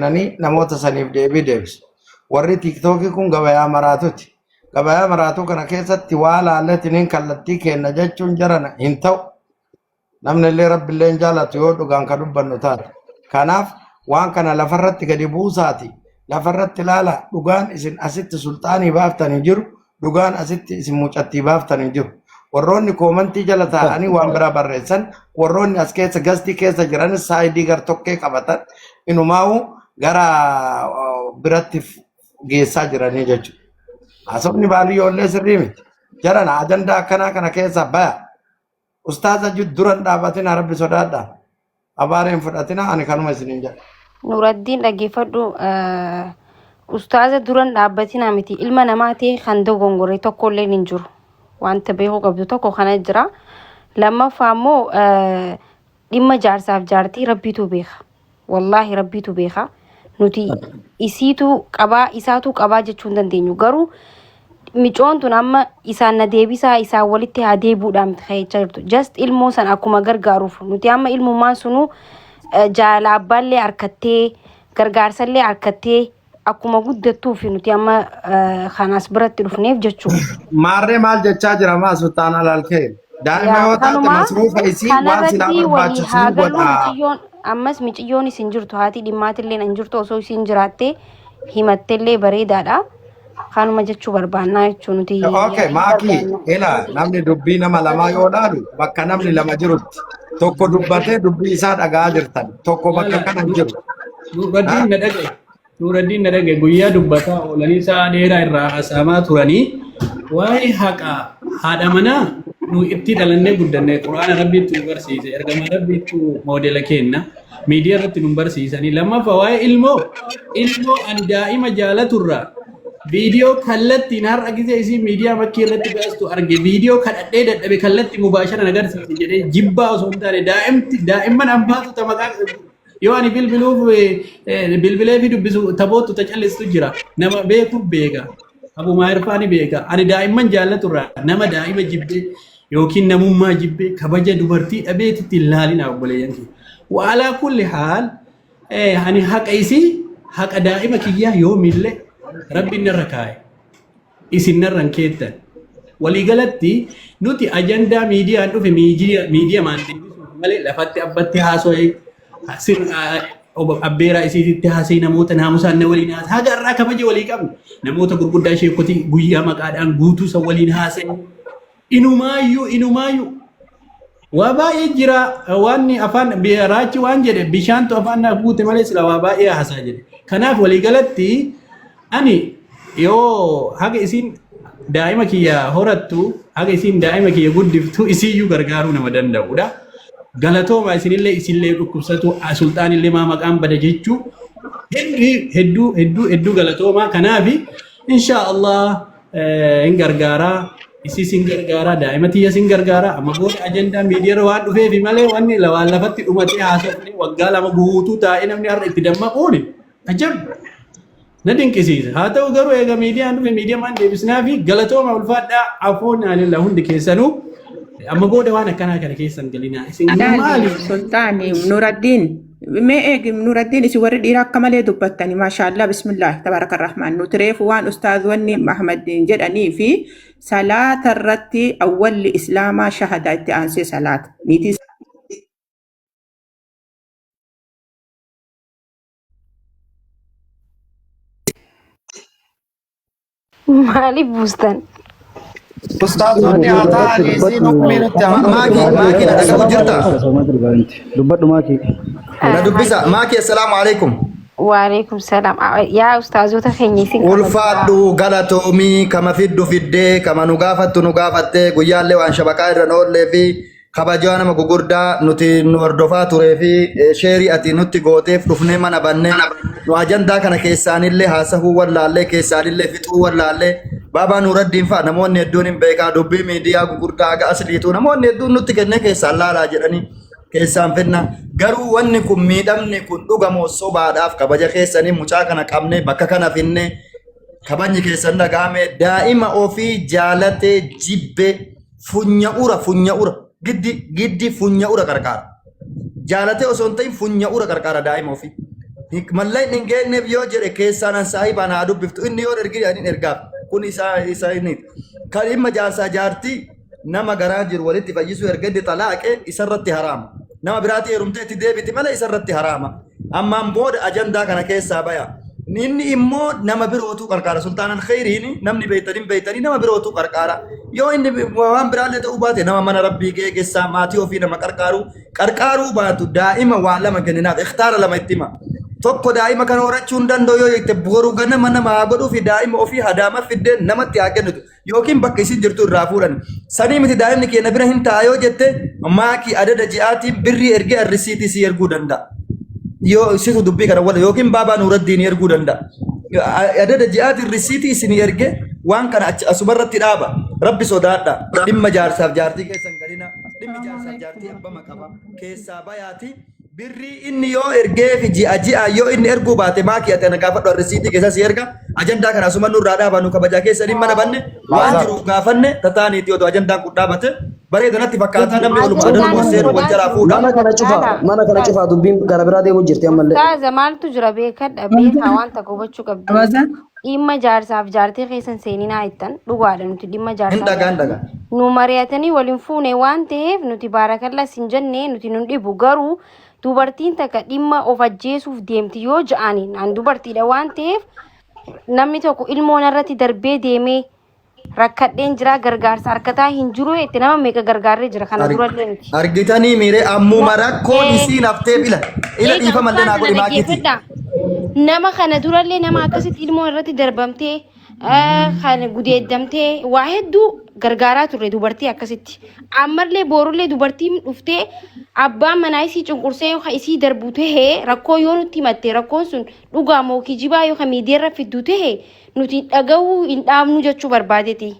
Nani namoota saniif deebii deebisu. Warri tiiktookii kun gabayaa maraatuti. Gabayaa maraatuu kana keessatti waa laallatiniin kallattii kenna jechuun jarana hin ta'u. Namni illee rabbiillee jaalatu yoo dhugaan ka dubbannu taate. Kanaaf waan kana lafarratti gadi buusaati. Lafarratti ilaala dhugaan isin asitti sultaanii baaftanii jiru. Dhugaan asitti isin mucattii baaftanii jiru. Warroonni koomantii jala taa'anii waan biraa barreessan warroonni as keessa gastii keessa jiran saayidii gartokkee qabatan inumaa'u gara biratti geessaa jiranii jechuudha. Haasofni baadiyyoollee sirrii miti. Jaran ajandaa akkanaa kana keessa baya. Ustaaza duran dhaabatina rabbi sodaadha. Abaareen fudhatina ani kanuma isiniin jedha. Nuraddiin dhaggeeffadhu ustaaza duran dhaabbatina miti ilma namaa ta'e kan dogongore tokkollee hin jiru. Wanta beekuu qabdu tokko kana jira. Lammaffaa immoo dhimma jaarsaaf jaartii rabbitu beeka. Wallaahi rabbitu beeka. Nuti isaatu qabaa jechuun dandeenyu. Garuu micoon tun amma isaan na deebisaa isaan walitti haa deebuudhaan ta'echaa jirtu. Just ilmoo san akkuma gargaaruuf. Nuti amma ilmummaan sunuu jaala abbaallee harkattee gargaarsallee harkattee akkuma guddattuuf nuti amma kanas biratti dhufneef jechuudha. Maarree maal jechaa jira maa sultaan alaalkee? Daa'ima yoo taate masruufa isii waan silaa barbaachisu godhaa. Ammas miciyyoon isin jirtu haati dhimmaatillee hin jirtu osoo isin jiraattee himattellee bareedaadha. Kanuma jechuu barbaannaa jechuun nuti. Okay, maakii ila namni dubbii nama lamaa yoo dhaalu bakka namni lama jirutti tokko dubbatee dubbii isaa dhagaa jirtan tokko bakka kana hin jiru. Nuraddiin na dhage guyyaa dubbataa oolanii sa'a dheeraa irraa haasamaa turanii waa'ee haqaa haadha manaa nu itti dhalannee guddanne quraana rabbiitti nu barsiise ergama rabbiitti moodela kenna miidiyaa irratti nu barsiisanii lammaffaa waa'ee ilmoo ani daa'ima jaalaturraa viidiyoo kallattiin har'a gisee isii miidiyaa makkii irratti baastu arge viidiyoo kadhadhee dadhabe kallattii mubaasharan agarsiise jedhee jibbaa osoo hin taane daa'imman ambaatu ta maqaa yoo ani bilbilee fi dubbisu taphoottu ta callistu jira nama beeku beeka abuma irfaani beeka ani daa'imman jaallaturraa nama daa'ima jibbee yookiin namummaa jibbee kabaja dubartii dhabeetitti ilaalina obboleeyyan kee waalaa kulli haal ani haqa daa'ima kiyyaa yoomillee rabbiin narra kaa'e isin narran keettan waliigalatti nuti ajandaa miidiyaan dhufe miidiyaa maandeebisuuf malee lafatti abbatti haasoo abbeeraa isiititti haasee namoota naamusaan na waliin haasee haga irraa kabaja walii qabnu namoota gurguddaa sheekotii guyyaa maqaadhaan guutuu san waliin haasee inumaayyuu waa baay'ee jira waan afaan raachi waan jedhe bishaantu afaan naaf guute malee sila waa baay'ee haasaa jedhe kanaaf waliigalatti ani yoo haga isiin daa'ima kiyya horattu haga isiin daa'ima kiyya guddiftu isiiyyuu gargaaruu nama danda'udha. Galatooma isinillee dhukkubsatu sultaanillee maa maqaan bada jechuu hedduu galatooma kanaaf insha Allah hin gargaaraa isis hin gargaaraa daa'ima tiyya hin gargaaraa amma booda ajandaa miidiyaa waan dhufeef malee wanni waan lafatti dhumatee haasofne waggaa lama guutuu taa'ee namni har'a itti dammaquun ajab na dinqisiisa haa ta'u garuu eega miidiyaan dhufe miidiyaa maan deebisnaa fi galatooma ulfaadhaa afoon alilla hundi keessanuu amma booda waan akkanaa kana keessan galinaa isin maali sultaani Nuraddiin isin warri dhiiraa akka malee dubbattani maashaallah bismillah tabarakarrahmaan nuti reefu waan ustaazonni Mahmadiin jedhanii fi salaata irratti awwalli islaamaa shahadaa itti aansee salaata niitii Maaliif buustan? Ustaazonni haa ta'anii isiin hukumii nutti maakii na dhaga'u jirta? Dubbadhu maakii. Na dubbisa maakii assalaamu alaikum. Waalaikum salaam. Yaa ustaazota keenya isin ulfaadhu galatoomii kama fiddu fiddee kama nu gaafattu nu gaafattee guyyaallee waan shabakaa irra noollee fi kabajaa nama gugurdaa nuti nu hordofaa turee fi sheerii ati nutti gooteef dhufnee mana bannee nu ajandaa kana keessaanillee haasahuu wallaallee keessaanillee fixuu wallaallee baabaa Nuraddiin fa'a namoonni hedduun hin beekaa dubbii miidiyaa gugurdaa aga asliituu namoonni hedduun nutti kennee keessaan laalaa jedhanii keessaan fenna garuu wanni kun miidhamni kun dhugamoo sobaadhaaf kabaja keessanii mucaa kana qabne bakka kana finne kabajni keessan dhagaame daa'ima ofii jaalatee jibbe funya'ura giddi funya'ura qarqara jaalatee osoo hin ta'in funya'ura qarqara daa'ima ofii mallee hin geenne yoo jedhe keessaan saahibaan haa dubbiftu inni yoo ergi ani ergaaf kun isa inni kan dhimma jaarsaa jaartii nama garaa jiru walitti fayyisuu ergedde talaaqe isarratti haraama nama biraatti heerumtee itti deebiti malee isarratti haraama ammaan booda ajandaa kana keessaa baya inni immoo nama birootu qarqaara sultaanan khayriin namni beeytanii nama birootu qarqaara yoo inni waan biraallee ta'uu baate nama mana rabbii geessaa maatii ofii nama qarqaaruu baatu daa'ima waa lama kenninaaf ikhtaara lama itti hima tokko daa'ima kana horachuu hin danda'u yoo jette boruu ganama nama haa godhuu fi daa'ima ofii hadaama fiddee namatti haa kennitu yookiin bakka isin jirtu irraa fuudhan sanii miti daa'imni keenya bira hin ta'a yoo jette maakii adada ji'aatiin birrii ergee arrisiitii si erguu danda'a. Yoo situ dubbii kana wala yookiin baabaa nuuraddiin erguu danda'a. Adada ji'aatiin risiitii isin ergee waan kana asumarratti dhaaba rabbi sodaadha dhimma jaarsaaf jaartii keessan galina dhimmi jaarsaaf jaartii abbama qaba keessaa bayaati. Birrii inni yoo ergee fi ji'a yoo inni erguu baate maakii ati ana gaafadhu risiitii keessa si erga ajandaa kana asuma nurraa dhaaba nu kabajaa keessa dhimma nabanne waan jiru gaafanne tataaniiti yoo ajandaan kun dhaabate bareedanatti fakkaataa namni oluma adanu goseeru wal jalaa fuudha. Mana kana cufaa dubbiin gara biraa deemuu jirti ammallee. Taaza maaltu jira beekadha beekaa wanta hubachuu qabdi. Dhimma jaarsaaf jaartii keessan seeninaa ittan dhugaadha nuti dhimma jaarsaaf. Nu mari'atanii waliin fuune waan ta'eef nuti baarakallaa sin jennee nuti nun dhibu garuu dubartiin takka dhimma of ajjeesuuf deemti yoo ja'aniin an dubartiidha waan ta'eef namni tokko ilmoon irratti darbee deemee rakkadheen jira gargaarsa harkataa hin jiru itti nama meeqa gargaarree jira kana durallee miti. Argitanii miiree ammuma rakkoon isiin haftee ila dhiifa mallee naa godhi maakiti. Nama kana durallee nama akkasitti ilmoon irratti darbamtee kan gudeeddamtee waa hedduu gargaaraa turre dubartii akkasitti. Ammallee boorullee dubartiin dhuftee abbaan manaa isii cunqursee yookaan isii darbuu tahee rakkoo yoo nutti himatte rakkoon sun dhugaa moo kijibaa yookaan miidiyaarra fidduu tahee nuti dhagahuu hin dhaabnu jechuu barbaadeeti.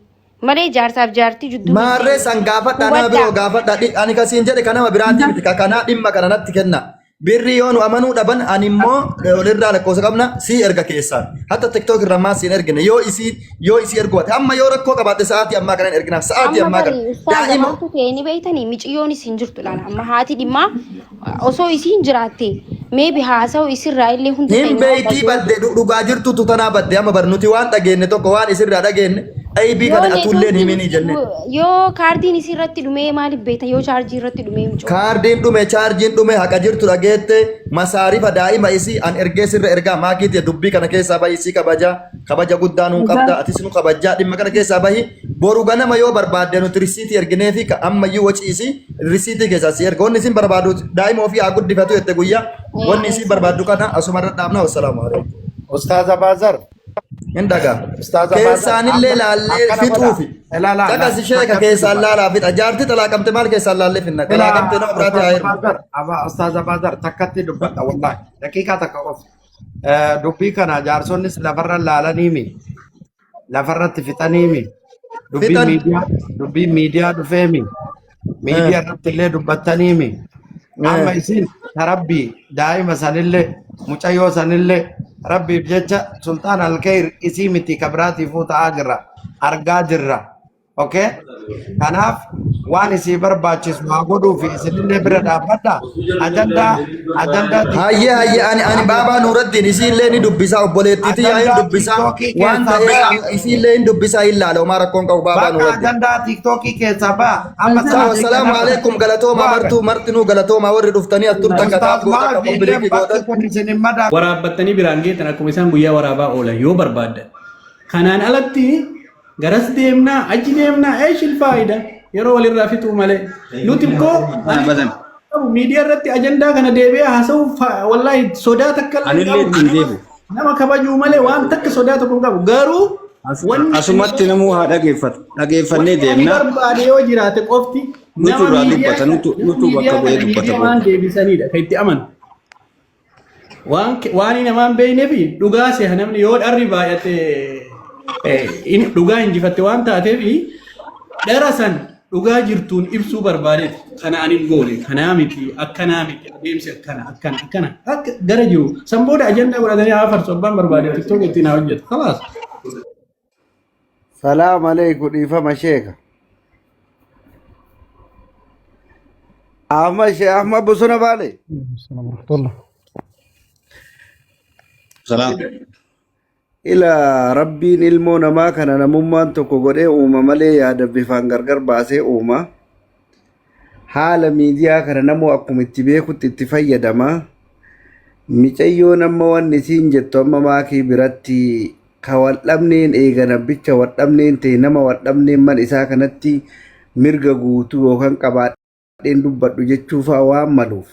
Malee jaarsaaf jaartii jidduu. Maarree san gaafadha nama biroo gaafadha ani kasiin jedhe kanama biraatti miti kanaa dhimma kana natti kenna. Birrii yoo nu amanuu dhaban ani immoo walirraa lakkoofsa qabna si erga keessaan hatta tiktok irra maa siin ergine yoo isii ergu baate amma yoo rakkoo qabaatte sa'aatii ammaa kana hin erginaaf sa'aatii ammaa kana daa'ima ni beeytanii miciyyoon isiin jirtu laala amma haati dhimmaa osoo isiin jiraatte meebi haasa'u isirraa illee hundi hin beeytii badde dhugaa jirtutu tanaa badde amma barnuti waan dhageenne tokko waan isirraa dhageenne aybii kana atulleen himinii jenne yoo kaardiin isirratti dhumee maaliif beeyta yoo chaarjii irratti dhumee micoo kaardiin dhume chaarjiin dhume haqa jirtu dhageette masaarifa daa'ima isii an ergee sirra ergaa maakiiti dubbii kana keessaa bahi isii kabaja guddaa nuu qabda atis nu kabajaa dhimma kana keessaa bahi boru ganama yoo barbaadde nuti risiitii erginee fi ammayyuu waci isii risiitii keessaa si erga wanni isin barbaadu daa'ima ofii haa guddifatu jette guyyaa wanni isin barbaaddu kana asumarra dhaabna wassalaamu alaikum. Ustaaza Baazar. Indaga keessanillee laallee fixuufi takasi sheeka keessaan laalaa fixa jaartii talaaqamte maal keessaan laallee finna talaaqamte nama biraati haa Ustaaza Baazar takkatti dubbadha wallahi daqiiqaa takka qofa dubbii kana jaarsonnis lafarra laalaniimi lafarratti fixaniimi dubbii miidiyaa dhufeemi miidiyaa irratti illee dubbattaniimi amma isin tarabbii daa'ima sanillee mucayyoo sanillee rabbiif jecha sultaan alkhair isii miti kabraatiifuu ta'aa jirra argaa jirra okay kanaaf waan isii barbaachisu haa godhuu fi isinillee bira dhaabbadha ajandaa hayye ani baabaa nuuraddiin isiillee ni dubbisaa obboleettiiti yaa hin dubbisaa waan ta'eef isiillee hin dubbisaa hin laala homaa rakkoon qabu baabaa nuuraddiin ajandaa tiiktookii keessaa ba'a amma assalaamu alaikum galatooma martinuu galatooma warri dhuftanii atturtan kataaf goota qabu biliiki gootan waraabbattanii biraan geetan akkuma isaan guyyaa waraabaa oolan yoo barbaaddan kanaan alatti garas deemnaa achi deemnaa eeshil faayida yeroo walirraa fixuu malee nuti immoo miidiyaa irratti ajandaa kana deebi'ee haasa'uuf wallaahi sodaa takka nama kabajuu malee waan takka sodaa tokko hin qabu garuu asumatti namuu haa dhageeffannee deemna barbaade yoo jiraate qofti nutu irraa dubbata nutu bakka bu'ee dubbata waan deebisanidha kan itti amanu waan namaan beeknee fi dhugaa seha namni yoo dharri baay'ate dhugaa injifatte waan taateef dhara san dhugaa jirtuun ibsuu barbaadeeti kana anin goone kanaa miti akkanaa miti adeemsi akkana akka gara jiru san booda ajandaa godhatanii haa farsu abbaan barbaade tiktook ittiin haa hojjetu kalaas. Salaam alaikum dhiifama sheeka. Ahmad Bosona Baale. Salaam. ila rabbiin ilmoo namaa kana namummaan tokko godhee uuma malee yaada bifaan gargar baasee uuma. Haala miidiyaa kana namoo akkuma itti beekutti itti fayyadama. Micayyoo nama wanni siin jettu amma maakii biratti ka waldhabneen eegana bicha waldhabneen ta'e nama waldhabneen man isaa kanatti mirga guutuu yookaan qabaadheen dubbadhu jechuufaa waan maluuf.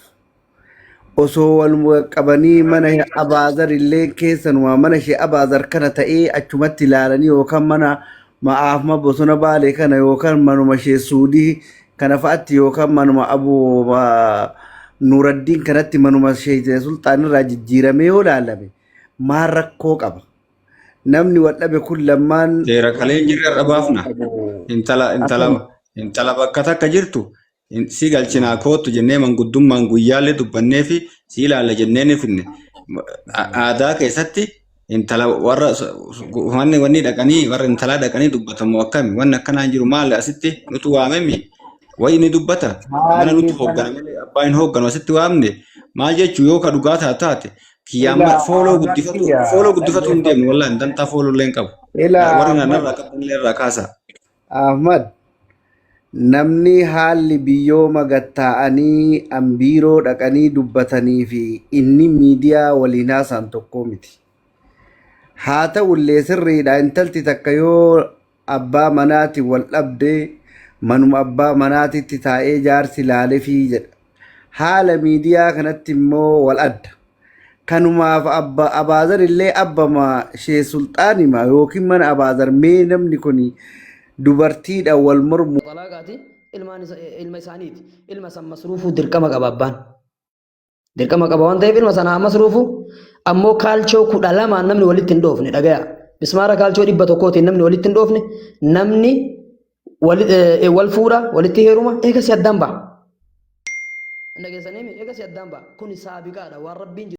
Osoo wal qabanii mana abaazar illee keessanuma mana ishee abaazar kana ta'ee achumatti ilaalanii yookaan mana ma'aafma bosona baalee kana yookaan manuma ishee suudii kana fa'aatti yookaan manuma abuu Nuraddiin kanatti manuma ishee sulxaanirraa jijjiiramee yoo ilaalame maal rakkoo qaba. Namni waldhabe kun lammaan Seera kalee jirra dhabaafna. Intala bakka takka jirtu si galchinaa kootu jennee manguddummaan guyyaallee dubbannee fi si ilaalla jennee ni finne. Aadaa keessatti intala warra wanni dhaqanii warra intalaa dhaqanii dubbatamu akkami wanni akkanaan jiru maal asitti nutu waamemi. Wayi ni dubbata mana nuti hoogganame abbaan hoogganu asitti waamne maal jechuu yoo ka dhugaa taate kiyyaama fooloo guddifatu hin deemnu wallahi dantaa fooloo illee hin qabu. Warri naannarraa qabdanillee irraa kaasa. Ahmad namni haalli biyyooma gatta'anii ambiiroo dhaqanii dubbatanii fi inni miidiyaa waliin haasaan tokko miti. Haa ta'ullee sirriidha intalti takka yoo abbaa manaati wal dhabdee manuma abbaa manaatitti taa'ee jaarsi ilaalee fi jedha. Haala miidiyaa kanatti immoo wal adda. Kanumaaf abaazar illee abbama shee sulxaanima yookiin mana abaazar mee namni kun dubartiidha wal mormu. Talaaqaati ilma isaaniiti. Ilma san masruufuu dirqama qaba abbaan. Dirqama qaba waan ta'eef ilma sanaa masruufuu ammoo kaalchoo 12 namni walitti hin dhoofne dhagaya. Bismaara kaalchoo 100 namni walitti hin dhoofne namni wal fuudha walitti heeruma eega si addaan ba'a. Dhageessanii eega si addaan ba'a. Kun saabiqaadha waan rabbiin